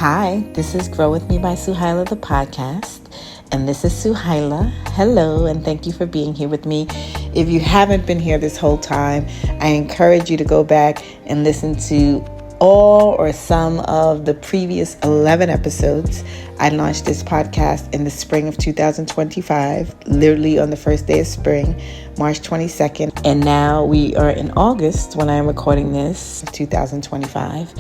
Hi, this is Grow With Me by Suhailah, the podcast. And this is Suhailah. Hello, and thank you for being here with me. If you haven't been here this whole time, I encourage you to go back and listen to all or some of the previous 11 episodes. I launched this podcast in the spring of 2025, literally on the first day of spring, March 22nd. And now we are in August when I'm recording this, 2025.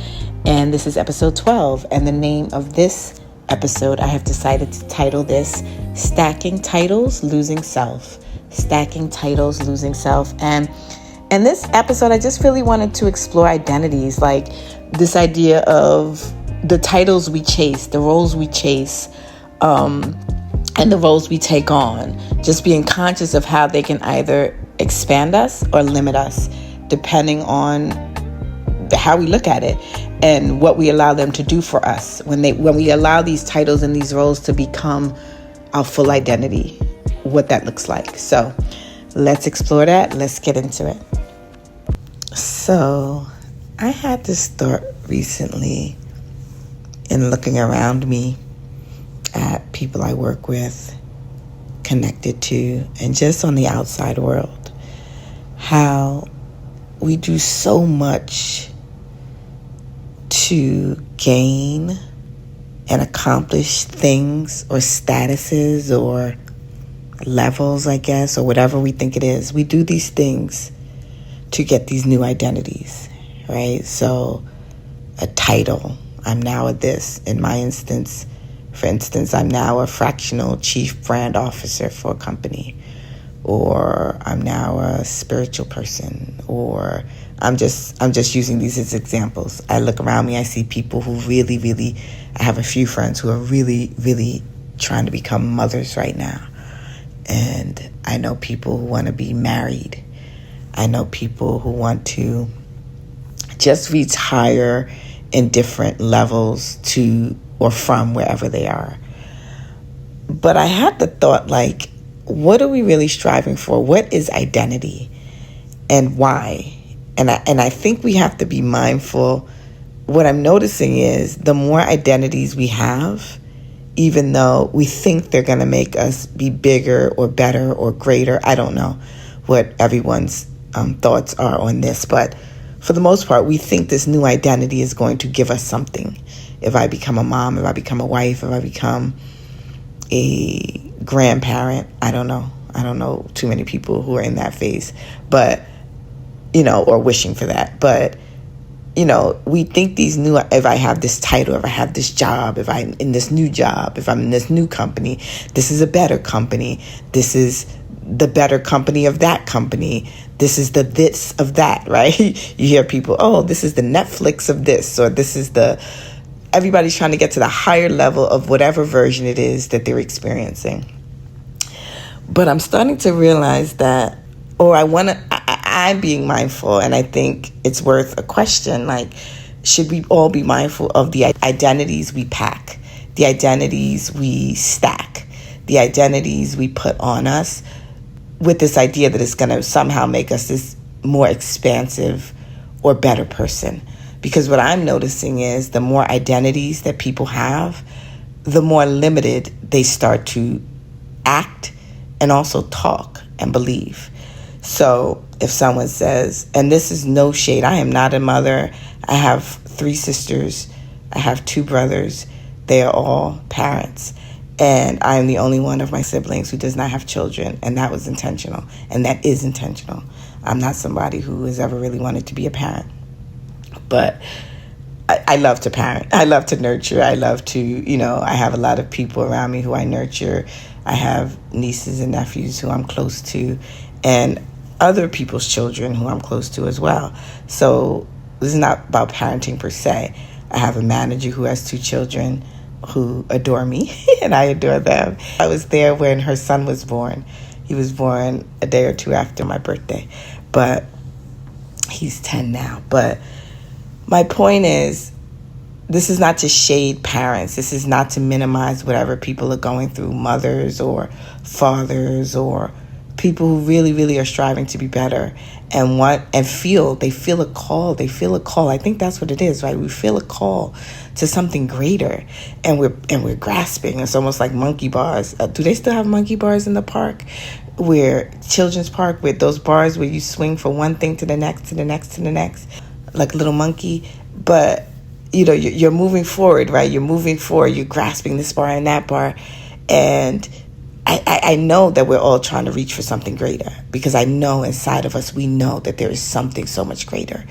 And this is episode 12. And the name of this episode, I have decided to title this Stacking Titles, Losing Self. Stacking Titles, Losing Self. And in this episode, I just really wanted to explore identities, like this idea of the titles we chase, the roles we chase, and the roles we take on. Just being conscious of how they can either expand us or limit us, depending on how we look at it and what we allow them to do for us. When we allow these titles and these roles to become our full identity, what that looks like. So let's explore that. Let's get into it. So I had this thought recently in looking around me at people I work with, connected to, and just on the outside world, how we do so much to gain and accomplish things or statuses or levels, I guess, or whatever we think it is. We do these things to get these new identities, right? So a title, I'm now a this. In my instance, for instance, I'm now a fractional chief brand officer for a company, or I'm now a spiritual person, or I'm just using these as examples. I look around me, I see people who really, I have a few friends who are really trying to become mothers right now. And I know people who want to be married. I know people who want to just reach higher in different levels to or from wherever they are. But I had the thought, like, what are we really striving for? What is identity and why? And I think we have to be mindful. What I'm noticing is the more identities we have, even though we think they're going to make us be bigger or better or greater, I don't know what everyone's thoughts are on this, but for the most part, we think this new identity is going to give us something. If I become a mom, if I become a wife, if I become a grandparent, I don't know too many people who are in that phase, but, or wishing for that. But, we think these new, if I have this title, if I have this job, if I'm in this new job, if I'm in this new company, this is a better company. This is the better company of that company. This is the this of that, right? You hear people, oh, this is the Netflix of this, or this is everybody's trying to get to the higher level of whatever version it is that they're experiencing. But I'm starting to realize that, I'm being mindful, and I think it's worth a question, like, should we all be mindful of the identities we pack, the identities we stack, the identities we put on us, with this idea that it's going to somehow make us this more expansive or better person? Because what I'm noticing is the more identities that people have, the more limited they start to act and also talk and believe. So if someone says, and this is no shade, I am not a mother. I have 3 sisters. I have 2 brothers. They are all parents. And I am the only one of my siblings who does not have children. And that was intentional. And that is intentional. I'm not somebody who has ever really wanted to be a parent. But I love to parent. I love to nurture. I love to, I have a lot of people around me who I nurture. I have nieces and nephews who I'm close to, and other people's children who I'm close to as well. So this is not about parenting per se. I have a manager who has 2 children who adore me, and I adore them. I was there when her son was born. He was born a day or 2 after my birthday, but he's 10 now. But my point is, this is not to shade parents. This is not to minimize whatever people are going through, mothers or fathers or people who really are striving to be better. and want and feel, they feel a call. I think that's what it is, right? We feel a call to something greater, and we're grasping. It's almost like monkey bars. Do they still have monkey bars in the park? Where children's park, with those bars where you swing from one thing to the next, to the next, to the next, like a little monkey. But you're moving forward, right? You're moving forward. You're grasping this bar and that bar, and I know that we're all trying to reach for something greater, because I know inside of us, we know that there is something so much greater.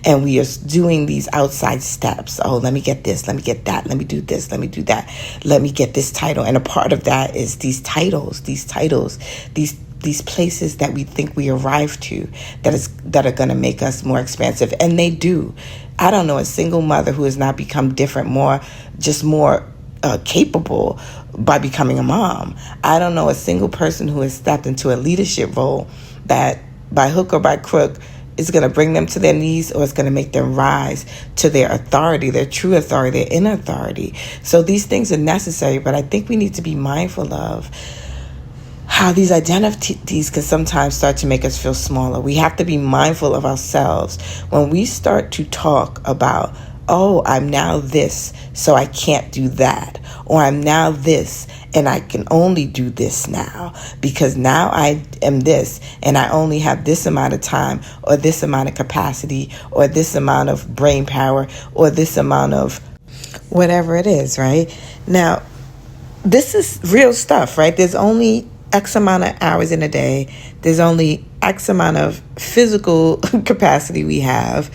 And we are doing these outside steps. Oh, let me get this, let me get that, let me do this, let me do that, let me get this title. And a part of that is these titles, these places that we think we arrive to that are going to make us more expansive. And they do. I don't know a single mother who has not become different, more capable by becoming a mom. I don't know a single person who has stepped into a leadership role that by hook or by crook is going to bring them to their knees, or it's going to make them rise to their authority, their true authority, their inner authority. So these things are necessary, but I think we need to be mindful of how these identities can sometimes start to make us feel smaller. We have to be mindful of ourselves. When we start to talk about, oh, I'm now this, so I can't do that. Or I'm now this, and I can only do this now, because now I am this, and I only have this amount of time, or this amount of capacity, or this amount of brain power, or this amount of whatever it is, right? Now, this is real stuff, right? There's only X amount of hours in a day. There's only X amount of physical capacity we have.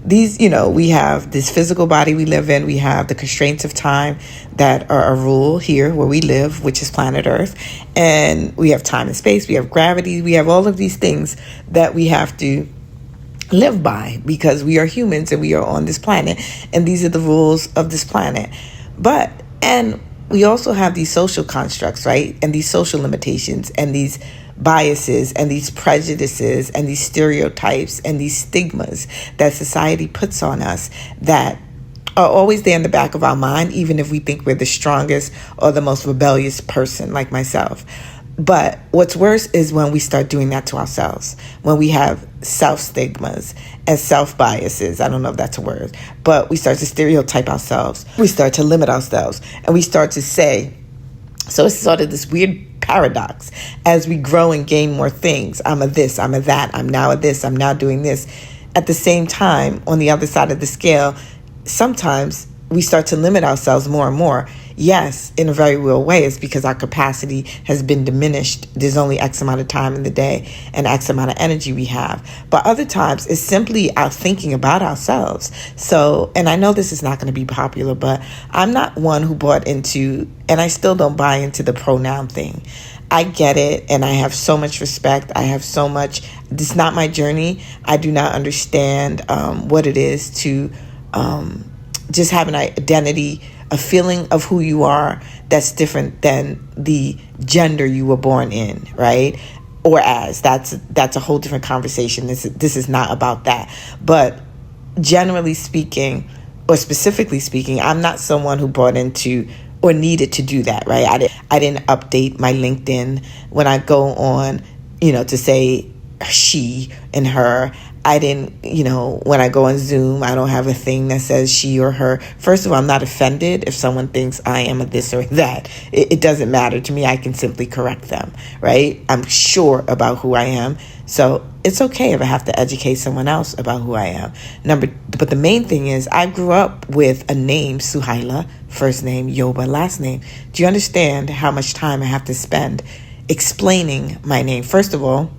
We have this physical body we live in. We have the constraints of time that are a rule here where we live, which is planet Earth. And we have time and space. We have gravity. We have all of these things that we have to live by, because we are humans and we are on this planet. And these are the rules of this planet. And we also have these social constructs, right? And these social limitations, and these biases, and these prejudices, and these stereotypes, and these stigmas that society puts on us that are always there in the back of our mind, even if we think we're the strongest or the most rebellious person, like myself. But what's worse is when we start doing that to ourselves, when we have self-stigmas and self-biases. I don't know if that's a word, but we start to stereotype ourselves. We start to limit ourselves, and we start to say, so it's sort of this weird paradox as we grow and gain more things. I'm a this, I'm a that, I'm now a this, I'm now doing this. At the same time, on the other side of the scale, sometimes we start to limit ourselves more and more. Yes, in a very real way, it's because our capacity has been diminished. There's only X amount of time in the day and X amount of energy we have. But other times, it's simply our thinking about ourselves. So, and I know this is not going to be popular, but I'm not one who bought into, and I still don't buy into the pronoun thing. I get it, and I have so much respect. I have so much. This is not my journey. I do not understand what it is to just have an identity, a feeling of who you are that's different than the gender you were born in, right? Or as. That's a whole different conversation. This is not about that. But generally speaking, or specifically speaking, I'm not someone who bought into or needed to do that, right? I didn't update my LinkedIn when I go on, to say she and her. I didn't, when I go on Zoom, I don't have a thing that says she or her. First of all, I'm not offended if someone thinks I am a this or that. It doesn't matter to me. I can simply correct them, right? I'm sure about who I am. So it's okay if I have to educate someone else about who I am. But the main thing is I grew up with a name, Suhailah, first name, Yoba, last name. Do you understand how much time I have to spend explaining my name? First of all,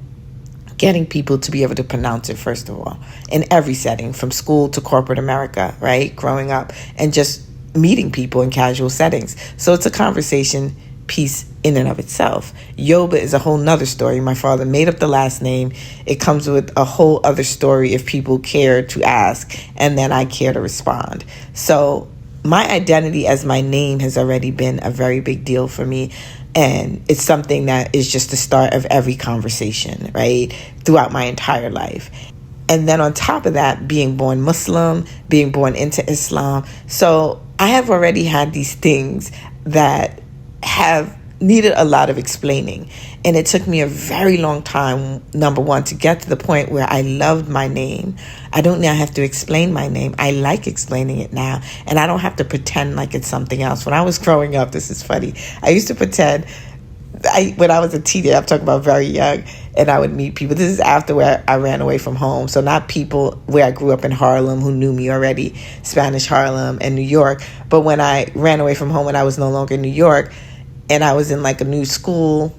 getting people to be able to pronounce it, first of all, in every setting, from school to corporate America, right? Growing up and just meeting people in casual settings. So it's a conversation piece in and of itself. Yoba is a whole nother story. My father made up the last name. It comes with a whole other story if people care to ask, and then I care to respond. So my identity as my name has already been a very big deal for me. And it's something that is just the start of every conversation, right? Throughout my entire life. And then on top of that, being born Muslim, being born into Islam. So I have already had these things that have needed a lot of explaining. And it took me a very long time, number one, to get to the point where I loved my name. I don't now have to explain my name. I like explaining it now. And I don't have to pretend like it's something else. When I was growing up, this is funny, I used to pretend, when I was a teenager, I'm talking about very young, and I would meet people. This is after where I ran away from home. So not people where I grew up in Harlem who knew me already, Spanish Harlem and New York. But when I ran away from home and I was no longer in New York, and I was in like a new school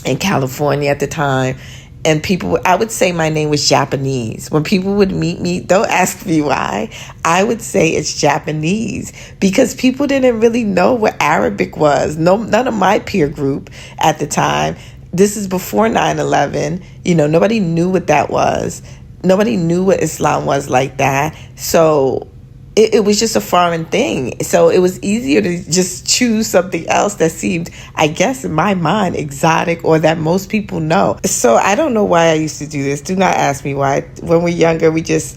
in California at the time, and I would say my name was Japanese. When people would meet me, don't ask me why, I would say it's Japanese, because people didn't really know what Arabic was. None of my peer group at the time. This is before 9/11. Nobody knew what that was. Nobody knew what Islam was like that. So it was just a foreign thing. So it was easier to just choose something else that seemed, I guess, in my mind, exotic, or that most people know. So I don't know why I used to do this. Do not ask me why. When we're younger,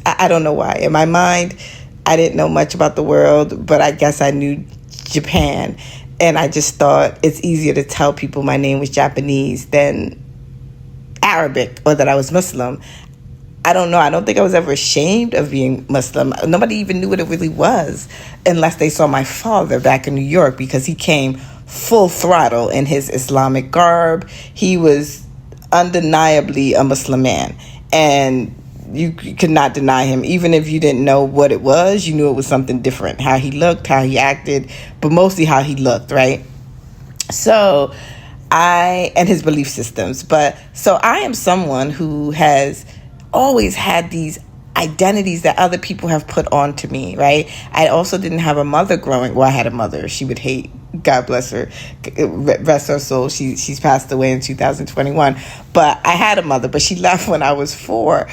I don't know why. In my mind, I didn't know much about the world, but I guess I knew Japan. And I just thought it's easier to tell people my name was Japanese than Arabic, or that I was Muslim. I don't know. I don't think I was ever ashamed of being Muslim. Nobody even knew what it really was unless they saw my father back in New York, because he came full throttle in his Islamic garb. He was undeniably a Muslim man, and you could not deny him. Even if you didn't know what it was, you knew it was something different. How he looked, how he acted, but mostly how he looked, right? So and his belief systems. So I am someone who has always had these identities that other people have put on to me, right? I also didn't have a mother growing. Well, I had a mother. She would hate. God bless her. Rest her soul. She's passed away in 2021. But I had a mother, but she left when I was 4.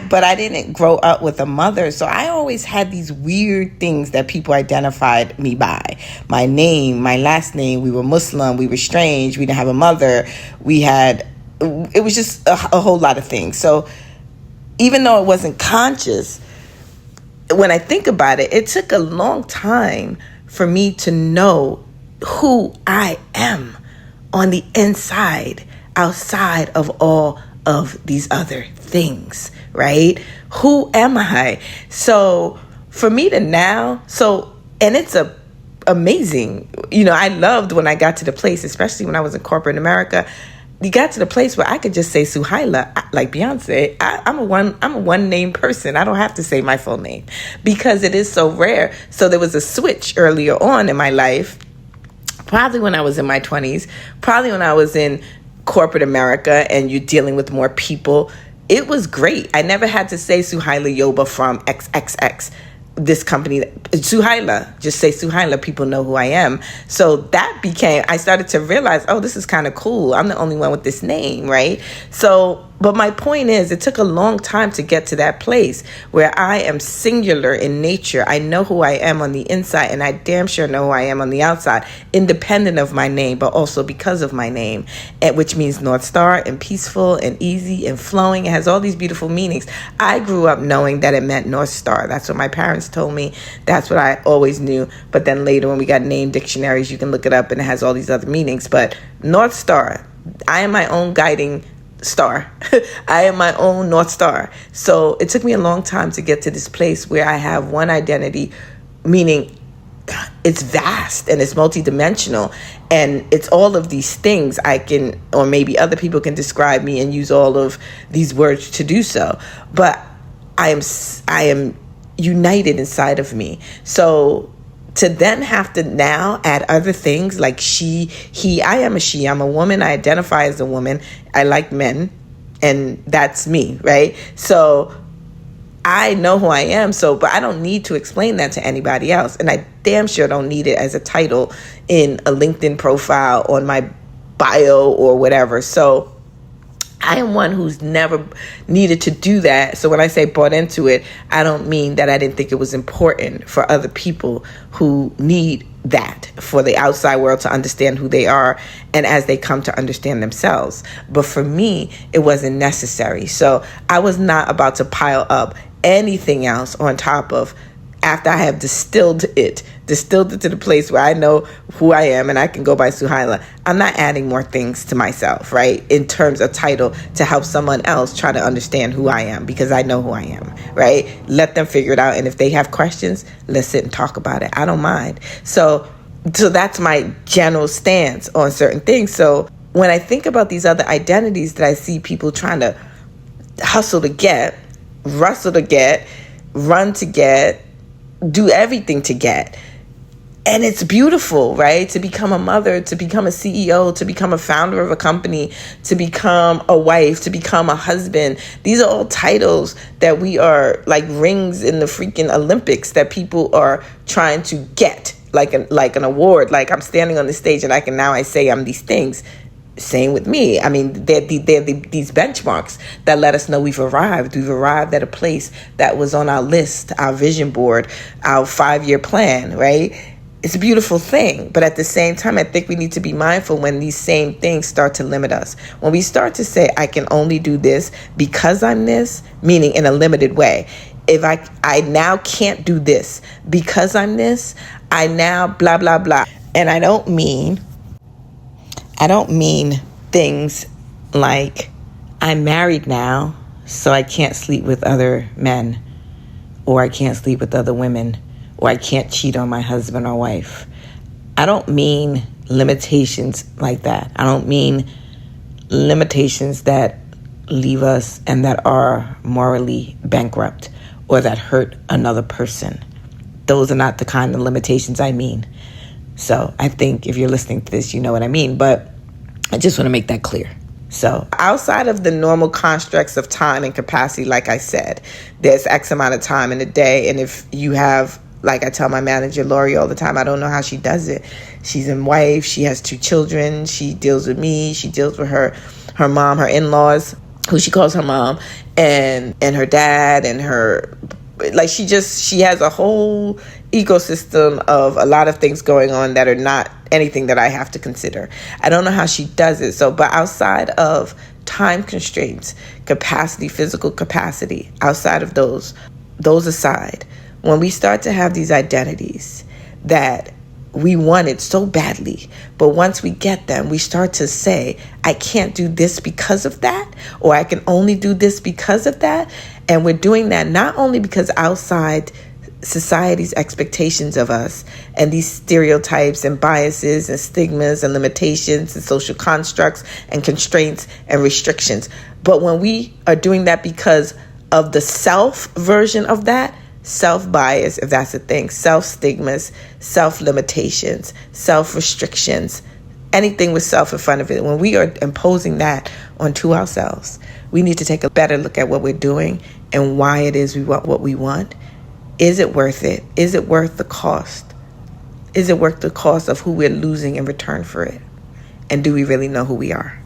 But I didn't grow up with a mother. So I always had these weird things that people identified me by. My name, my last name. We were Muslim. We were strange. We didn't have a mother. It was just a whole lot of things. So even though it wasn't conscious, when I think about it, it took a long time for me to know who I am on the inside, outside of all of these other things, right? Who am I? So for me to now, and it's amazing. I loved when I got to the place, especially when I was in corporate America. You got to the place where I could just say Suhailah, like Beyonce. I'm a one name person. I don't have to say my full name because it is so rare. So there was a switch earlier on in my life, probably when I was in my 20s, probably when I was in corporate America and you're dealing with more people. It was great. I never had to say Suhailah Yoba from XXX. This company, Suhailah, just say Suhailah, people know who I am. So that I started to realize, this is kind of cool. I'm the only one with this name, right? But my point is, it took a long time to get to that place where I am singular in nature. I know who I am on the inside, and I damn sure know who I am on the outside, independent of my name, but also because of my name, which means North Star and peaceful and easy and flowing. It has all these beautiful meanings. I grew up knowing that it meant North Star. That's what my parents told me. That's what I always knew. But then later when we got name dictionaries, you can look it up and it has all these other meanings. But North Star, I am my own guiding star. I am my own North Star. So it took me a long time to get to this place where I have one identity, meaning it's vast and it's multidimensional, and it's all of these things I can, or maybe other people can describe me and use all of these words to do so. But I am united inside of me. So to then have to now add other things like she, he, I am a she, I'm a woman, I identify as a woman, I like men, and that's me, right? So I know who I am, but I don't need to explain that to anybody else. And I damn sure don't need it as a title in a LinkedIn profile, on my bio or whatever. So I am one who's never needed to do that. So when I say bought into it, I don't mean that I didn't think it was important for other people who need that for the outside world to understand who they are and as they come to understand themselves. But for me, it wasn't necessary. So I was not about to pile up anything else on top of after I have distilled it to the place where I know who I am and I can go by Suhailah. I'm not adding more things to myself, right? In terms of title to help someone else try to understand who I am, because I know who I am, right? Let them figure it out. And if they have questions, let's sit and talk about it. I don't mind. So that's my general stance on certain things. So when I think about these other identities that I see people trying to hustle to get, rustle to get, run to get, do everything to get. And it's beautiful, right? To become a mother, to become a CEO, to become a founder of a company, to become a wife, to become a husband. These are all titles that we are like rings in the freaking Olympics that people are trying to get, like an award. Like I'm standing on the stage and I say I'm these things. Same with me. I mean, they're these benchmarks that let us know we've arrived. We've arrived at a place that was on our list, our vision board, our 5-year plan, right? It's a beautiful thing. But at the same time, I think we need to be mindful when these same things start to limit us. When we start to say, I can only do this because I'm this, meaning in a limited way. If I now can't do this because I'm this, I now blah, blah, blah. And I don't mean things like I'm married now, so I can't sleep with other men, or I can't sleep with other women, or I can't cheat on my husband or wife. I don't mean limitations like that. I don't mean limitations that leave us and that are morally bankrupt or that hurt another person. Those are not the kind of limitations I mean. So I think if you're listening to this, you know what I mean. But I just want to make that clear. So outside of the normal constructs of time and capacity, like I said, there's X amount of time in a day. And if you have, like I tell my manager, Lori, all the time, I don't know how she does it. She's a wife. She has 2 children. She deals with me. She deals with her mom, her in-laws, who she calls her mom, and her dad and her, like she has a whole ecosystem of a lot of things going on that are not anything that I have to consider. I don't know how she does it. So, but outside of time constraints, capacity, physical capacity, outside of those aside, when we start to have these identities that we wanted so badly, but once we get them, we start to say, I can't do this because of that, or I can only do this because of that. And we're doing that not only because outside society's expectations of us and these stereotypes and biases and stigmas and limitations and social constructs and constraints and restrictions, but when we are doing that because of the self version of that, self-bias, if that's a thing, self-stigmas, self-limitations, self-restrictions, anything with self in front of it, when we are imposing that onto ourselves, we need to take a better look at what we're doing and why it is we want what we want. Is it worth it? Is it worth the cost? Is it worth the cost of who we're losing in return for it? And do we really know who we are?